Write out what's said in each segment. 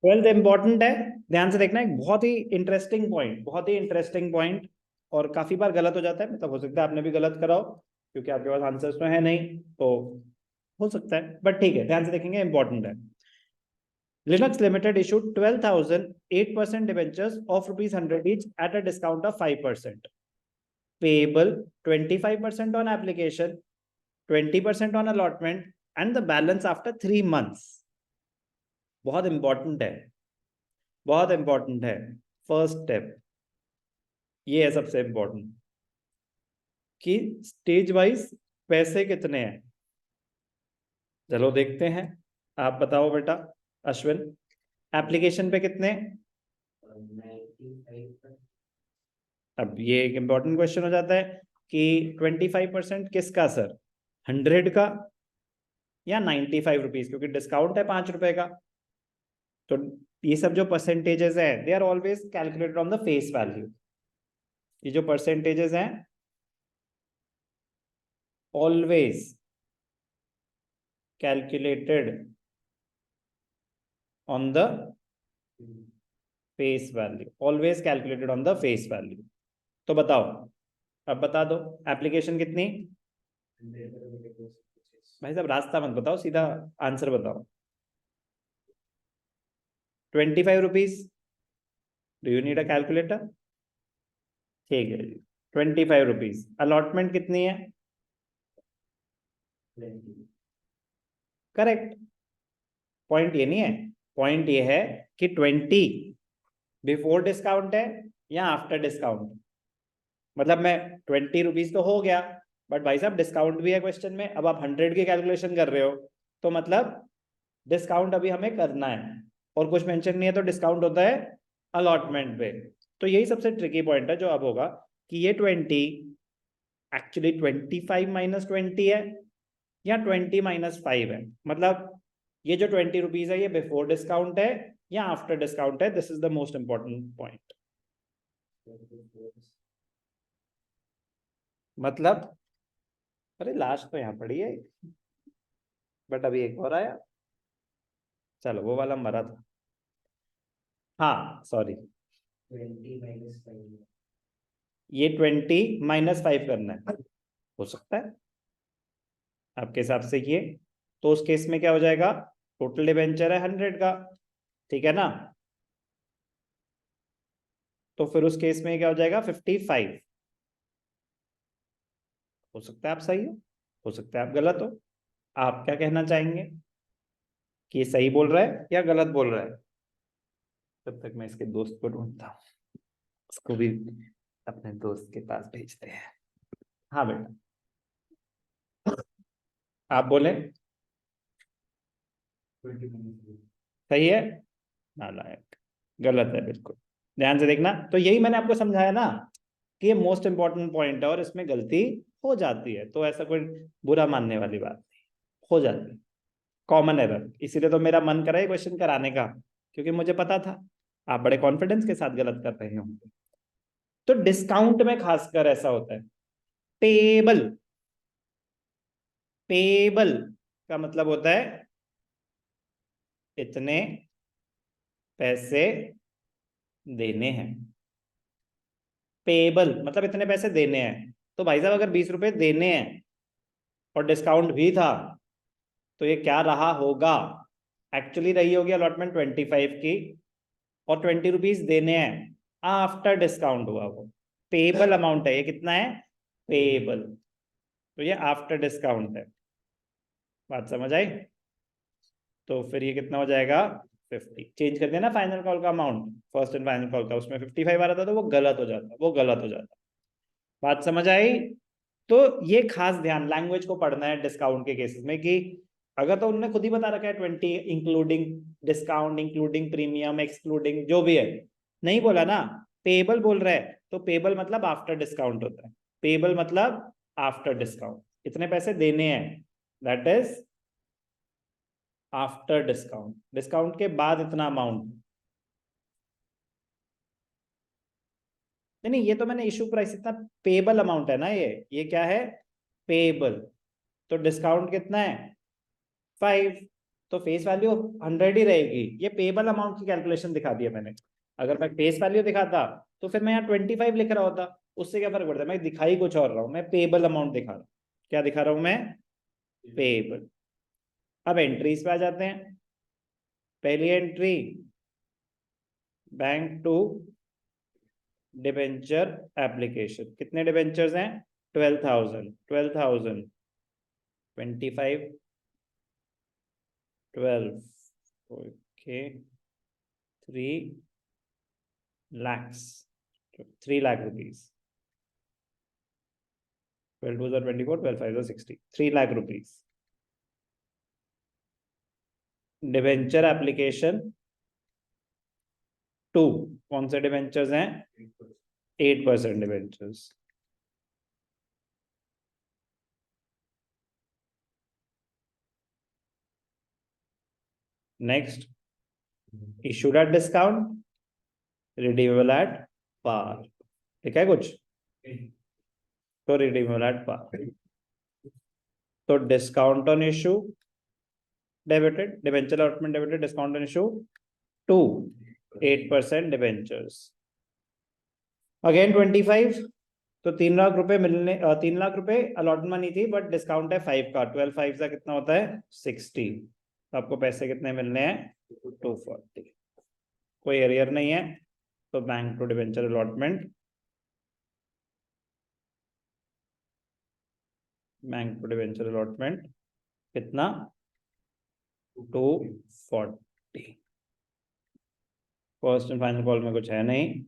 Twelfth important है, ध्यान से देखना, एक बहुत ही इंटरेस्टिंग पॉइंट, बहुत ही इंटरेस्टिंग पॉइंट। और काफी बार गलत हो जाता है, मतलब हो सकता है आपने भी गलत कराओ, क्योंकि आपके पास आंसर्स तो है नहीं, तो हो सकता है, बट ठीक है, ध्यान से देखेंगे, इंपॉर्टेंट है। Linux Limited issued 12,000 8% debentures of rupees 100 each at a discount of 5%. Payable 25% on application, 20% on allotment, and the balance after 3 months. बहुत इंपॉर्टेंट है, बहुत इंपॉर्टेंट है। फर्स्ट स्टेप ये है सबसे इंपॉर्टेंट, कि स्टेज वाइज पैसे कितने हैं। चलो देखते हैं, आप बताओ बेटा अश्विन, एप्लीकेशन पे कितने। अब ये एक इंपॉर्टेंट क्वेश्चन हो जाता है कि 25% किसका सर, 100 का या 95 रुपीज, क्योंकि डिस्काउंट है 5 रुपए का। तो ये सब जो परसेंटेजेस है, they are always calculated on the face value. ये जो परसेंटेजेस हैं always calculated on the face value, always calculated on the face value. तो बताओ, अब बता दो एप्लीकेशन कितनी। भाई साहब रास्ता मत बताओ, सीधा आंसर बताओ। 25 rupees. Do you need a calculator? ठीक है जी, 25 रुपीज। अलॉटमेंट कितनी है? करेक्ट। पॉइंट ये नहीं है, पॉइंट ये है कि 20 बिफोर डिस्काउंट है या आफ्टर डिस्काउंट। मतलब मैं 20 रुपीज तो हो गया, बट भाई साहब डिस्काउंट भी है क्वेश्चन में। अब आप 100 की कैलकुलेशन कर रहे हो, तो मतलब डिस्काउंट अभी हमें करना है, और कुछ मेंशन नहीं है तो डिस्काउंट होता है अलॉटमेंट पे। तो यही सबसे ट्रिकी पॉइंट है जो अब होगा, कि ये 20 एक्चुअली 25 - 20 है या 20 - 5 है। मतलब ये जो 20 रुपीज है, ये बिफोर डिस्काउंट है या आफ्टर डिस्काउंट है। This is the most important point. मतलब अरे लास्ट तो यहाँ पड़ी है, बट अभी एक और आया। चलो वो वाला मरा था, हाँ सॉरी। ये 20 - 5 करना है, हो सकता है आपके हिसाब से ये। तो उस केस में क्या हो जाएगा, टोटल डिबेंचर है 100 का, ठीक है ना। तो फिर उस केस में क्या हो जाएगा, 55। हो सकता है आप सही हो सकता है आप गलत हो। आप क्या कहना चाहेंगे, कि ये सही बोल रहा है या गलत बोल रहा है? तब तक मैं इसके दोस्त को ढूंढता हूँ, उसको भी अपने दोस्त के पास भेजते हैं। हाँ बेटा, आप बोले। सही है? नालायक, गलत है बिल्कुल। ध्यान से देखना, तो यही मैंने आपको समझाया ना, कि ये मोस्ट इंपॉर्टेंट पॉइंट है और इसमें गलती हो जाती है, तो ऐसा कोई बुरा मानने वाली बात नहीं, हो जाती है, कॉमन एरर। इसीलिए तो मेरा मन करा ये क्वेश्चन कराने का, क्योंकि मुझे पता था आप बड़े कॉन्फिडेंस के साथ गलत कर रहे होंगे। तो डिस्काउंट में खासकर ऐसा होता है, पेबल। पेबल का मतलब होता है इतने पैसे देने हैं। पेबल मतलब इतने पैसे देने हैं। तो भाई साहब अगर 20 रुपए देने हैं और डिस्काउंट भी था, तो ये क्या रहा होगा, एक्चुअली रही होगी अलॉटमेंट 25 की, और 20 रुपीज देने हैं आफ्टर डिस्काउंट हुआ वो। पेबल अमाउंट है ये, कितना है पेबल, तो ये आफ्टर डिस्काउंट है। बात समझ आई? तो फिर ये कितना हो जाएगा, 50। चेंज कर दिया ना फाइनल कॉल का amount, first and final call का, उसमें 55 आ रहा था, तो वो गलत हो जाता, वो गलत हो जाता। बात समझ आई? तो ये खास ध्यान लैंग्वेज को पढ़ना है डिस्काउंट के केसेस में, कि अगर तो उन्होंने खुद ही बता रखा है 20 including discount, including premium, excluding जो भी है, नहीं बोला ना, पेबल बोल रहा है, तो पेबल मतलब आफ्टर डिस्काउंट होता है। पेबल मतलब आफ्टर डिस्काउंट, इतने पैसे देने हैं, that is after discount, discount के बाद इतना अमाउंट। नहीं नहीं, ये तो मैंने इशू प्राइस इतना, पेबल अमाउंट है ना, ये क्या है, पेबल। तो डिस्काउंट कितना है, 5। तो फेस वैल्यू 100 ही रहेगी। ये पेबल अमाउंट की कैलकुलेशन दिखा दी है मैंने। अगर मैं फेस वैल्यू दिखाता तो फिर मैं यहाँ 25 लिख रहा होता, उससे क्या फर्क पड़ता है, मैं दिखाई कुछ और रहा हूँ, मैं पेबल अमाउंट दिखा रहा हूँ। क्या दिखा रहा हूँ मैं? पेबल। अब एंट्रीज पे आ जाते हैं। पहली entry, bank to debenture application. कितने डिबेंचर्स हैं? 12,000। 12,000 25 12, okay, 3 lakhs, 3 lakh rupees। 12 2s are 24, 12 5s are 60, 3 lakh rupees। Debenture application 2, कौन से डिबेंचर्स हैं? 8% debentures. Next, issued at discount, redeemable at par. ठीक है कुछ? तो रिडीमेबल एट पार, तो discount on issue debited, debenture allotment debited, discount on issue 2, 8% debentures. Again 25, तो 3 लाख रुपए मिलने, 3 लाख रुपए अलॉटमेंट मनी थी, बट डिस्काउंट है 5 का। 12 5 का कितना होता है? 60। तो आपको पैसे कितने मिलने हैं? 240। कोई एरियर नहीं है, तो bank to debenture allotment, bank to debenture allotment कितना? 240। फर्स्ट एंड फाइनल कॉल में कुछ है नहीं,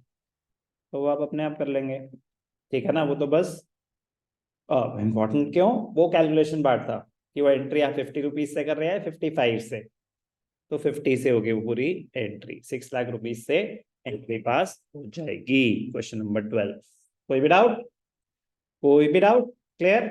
तो वो आप अपने आप कर लेंगे। ठीक है ना? वो तो बस इम्पोर्टेंट क्यों, वो कैलकुलेशन पार्ट था कि वो एंट्री आप 50 रुपीज से कर रहे हैं 55 से, तो 50 से होगी वो पूरी एंट्री। 6 लाख रुपीज से एंट्री पास हो जाएगी। Question number 12। कोई भी डाउट? कोई भी डाउट? क्लियर?